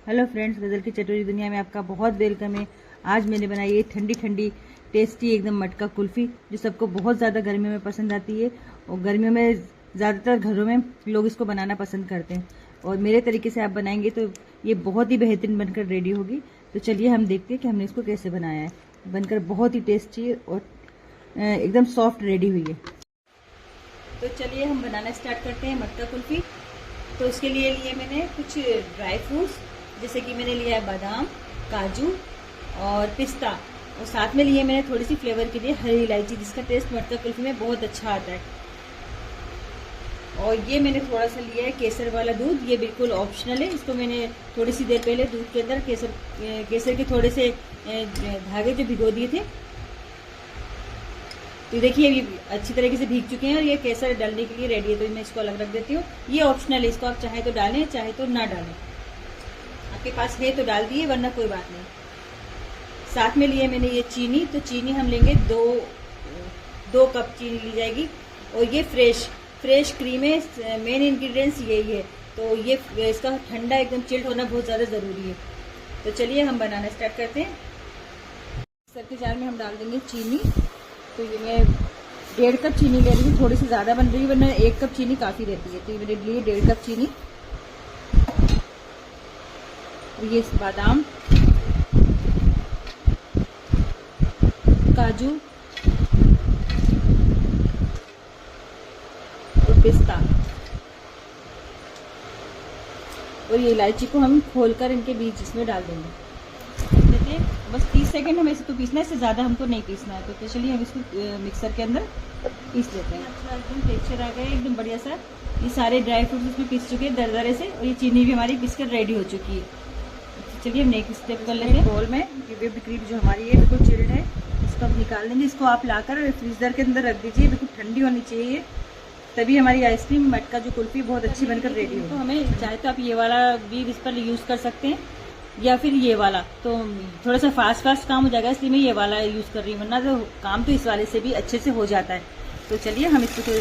Hello friends, गजल की चटोरी दुनिया में आपका बहुत वेलकम है। आज मैंने बनाई है ठंडी ठंडी टेस्टी एकदम मटका कुल्फ़ी, जो सबको बहुत ज़्यादा गर्मियों में पसंद आती है। और गर्मियों में ज़्यादातर घरों में लोग इसको बनाना पसंद करते हैं, और मेरे तरीके से आप बनाएंगे तो ये बहुत ही बेहतरीन बनकर रेडी होगी। तो चलिए हम देखते हैं कि हमने इसको कैसे बनाया है। बनकर बहुत ही टेस्टी और एकदम सॉफ्ट रेडी हुई है। तो चलिए हम बनाना स्टार्ट करते हैं मटका कुल्फ़ी। तो इसके लिए मैंने कुछ ड्राई फ्रूट्स, जैसे कि मैंने लिया है बादाम, काजू और पिस्ता, और साथ में लिए मैंने थोड़ी सी फ्लेवर के लिए हरी इलायची, जिसका टेस्ट मटका कुल्फी में बहुत अच्छा आता है। और ये मैंने थोड़ा सा लिया है केसर वाला दूध, ये बिल्कुल ऑप्शनल है। इसको मैंने थोड़ी सी देर पहले दूध के अंदर केसर के थोड़े से धागे जो भिगो दिए थे, तो देखिए ये अच्छी तरीके से भीग चुके हैं और ये केसर डालने के लिए रेडी है। तो मैं इसको अलग रख देती हूँ। ये ऑप्शनल है, इसको आप चाहे तो डालें चाहे तो ना डालें। आपके पास है तो डाल दिए, वरना कोई बात नहीं। साथ में लिए मैंने ये चीनी, तो चीनी हम लेंगे दो कप चीनी ली जाएगी। और ये फ्रेश क्रीम है, मेन इंग्रेडिएंट्स यही है। तो ये इसका ठंडा एकदम चिल्ड होना बहुत ज़्यादा ज़रूरी है। तो चलिए हम बनाना स्टार्ट करते हैं। मिक्सर के जार में हम डाल देंगे चीनी। तो ये मैं 1.5 कप चीनी ले रही हूँ, थोड़ी सी ज़्यादा बन रही है, वरना 1 कप चीनी काफ़ी रहती है। तो ये मैंने लिए 1.5 कप चीनी। ये बादाम, काजू और पिस्ता, और ये इलायची को हम खोलकर इनके बीच इसमें डाल देंगे। देखिए बस 30 सेकंड हमें इसको पीसना है, इससे ज़्यादा हमको नहीं पीसना है। तो चलिए हम इसको मिक्सर के अंदर पीस लेते हैं। अच्छा एकदम टेक्सचर आ गया है, एकदम बढ़िया सा। ये सारे ड्राई फ्रूट्स इसमें पीस चुके हैं दरदरे से, और ये चीनी भी हमारी पीस कर रेडी हो चुकी है। चलिए हम नेक्स्ट स्टेप कर लेते हैं। बोल में ये व्हिप्ड क्रीम जो हमारी है बिल्कुल चिल्ड है, इसको हम निकाल लेंगे। इसको आप लाकर फ्रीजर के अंदर रख दीजिए, बिल्कुल ठंडी होनी चाहिए, तभी हमारी आइसक्रीम मटका जो कुल्फी बहुत अच्छी बनकर रेडी हो। तो हमें चाहे तो आप ये वाला भी इस पर यूज़ कर सकते हैं, या फिर ये वाला। तो थोड़ा सा फास्ट काम हो जाएगा, इसलिए मैं ये वाला यूज़ कर रही हूँ, वरना तो काम तो इस वाले से भी अच्छे से हो जाता है। तो चलिए हम इसको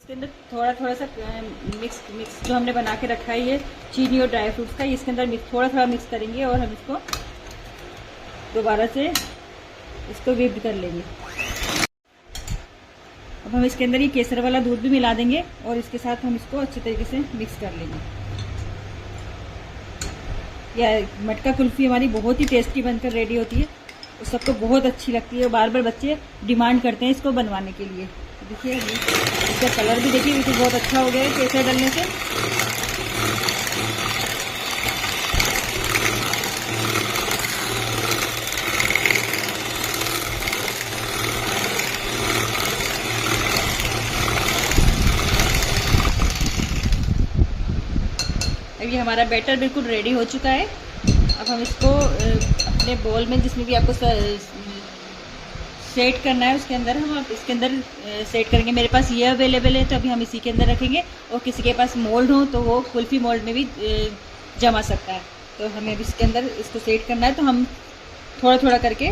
इसके अंदर थोड़ा सा मिक्स जो हमने बना के रखा है ये चीनी और ड्राई फ्रूट्स का, इसके अंदर थोड़ा मिक्स करेंगे, और हम इसको दोबारा से इसको व्हिप्ड कर लेंगे। अब हम इसके अंदर ये केसर वाला दूध भी मिला देंगे, और इसके साथ हम इसको अच्छे तरीके से मिक्स कर लेंगे। यह मटका कुल्फी हमारी बहुत ही टेस्टी बनकर रेडी होती है, और सबको बहुत अच्छी लगती है। बार बार बच्चे डिमांड करते हैं इसको बनवाने के लिए। देखिए इसका कलर भी देखिए बिल्कुल बहुत अच्छा हो गया है केसर डालने से। अब ये हमारा बैटर बिल्कुल रेडी हो चुका है। अब हम इसको अपने बोल में, जिसमें भी आपको सेट करना है, उसके अंदर हम इसके अंदर सेट करेंगे। मेरे पास ये अवेलेबल है, तो अभी हम इसी के अंदर रखेंगे। और किसी के पास मोल्ड हो तो वो कुल्फी मोल्ड में भी जमा सकता है। तो हमें अभी इसके अंदर इसको सेट करना है, तो हम थोड़ा करके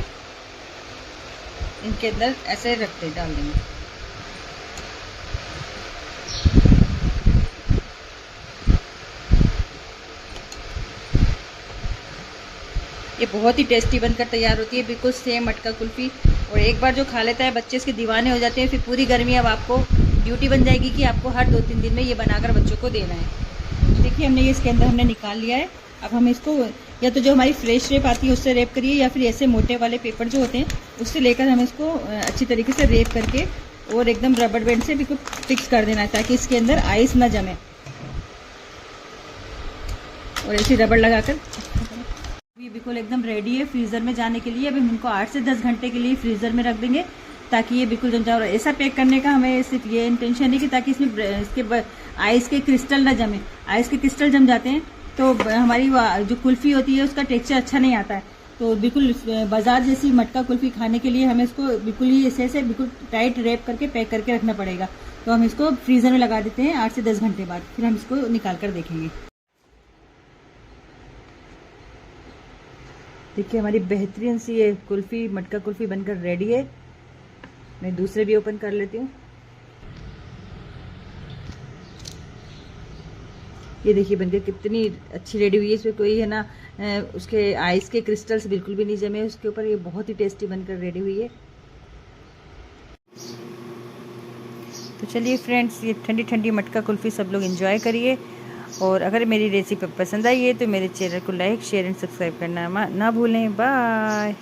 इनके अंदर ऐसे डाल देंगे। ये बहुत ही टेस्टी बनकर तैयार होती है, बिल्कुल सेम मटका कुल्फ़ी। और एक बार जो खा लेता है बच्चे इसके दीवाने हो जाते हैं। फिर पूरी गर्मी अब आपको ड्यूटी बन जाएगी कि आपको हर 2-3 दिन में ये बनाकर बच्चों को देना है। देखिए हमने ये इसके अंदर हमने निकाल लिया है। अब हम इसको या तो जो हमारी फ्रेश रेप आती है उससे रेप करिए, या फिर ऐसे मोटे वाले पेपर जो होते हैं उससे लेकर हम इसको अच्छी तरीके से रेप करके और एकदम रबर बैंड से बिल्कुल फिक्स कर देना है, ताकि इसके अंदर आइस ना जमे। और ऐसी रबड़ लगाकर ये बिल्कुल एकदम रेडी है फ्रीज़र में जाने के लिए। अभी हम इनको 8 से 10 घंटे के लिए फ्रीज़र में रख देंगे, ताकि ये बिल्कुल जम जाए। और ऐसा पैक करने का हमें सिर्फ ये इंटेंशन है कि ताकि इसमें इसके आइस के क्रिस्टल ना जमे। आइस के क्रिस्टल जम जाते हैं तो हमारी जो कुल्फ़ी होती है उसका टेक्सचर अच्छा नहीं आता है। तो बिल्कुल बाजार जैसी मटका कुल्फ़ी खाने के लिए हमें इसको बिल्कुल ही ऐसे बिल्कुल टाइट रैप करके पैक करके रखना पड़ेगा। तो हम इसको फ्रीज़र में लगा देते हैं 8 से 10 घंटे बाद, फिर हम इसको निकाल कर देखेंगे। देखिए हमारी बेहतरीन सी ये कुल्फ़ी मटका कुल्फ़ी बनकर रेडी है। मैं दूसरे भी ओपन कर लेती हूँ। ये देखिए बनकर कितनी अच्छी रेडी हुई है। इसमें कोई है ना उसके आइस के क्रिस्टल्स बिल्कुल भी नहीं जमे उसके ऊपर। ये बहुत ही टेस्टी बनकर रेडी हुई है। तो चलिए फ्रेंड्स, ये ठंडी ठंडी मटका कुल्फ़ी सब लोग एंजॉय करिए। और अगर मेरी रेसिपी पसंद आई है तो मेरे चैनल को लाइक शेयर एंड सब्सक्राइब करना ना भूलें। बाय।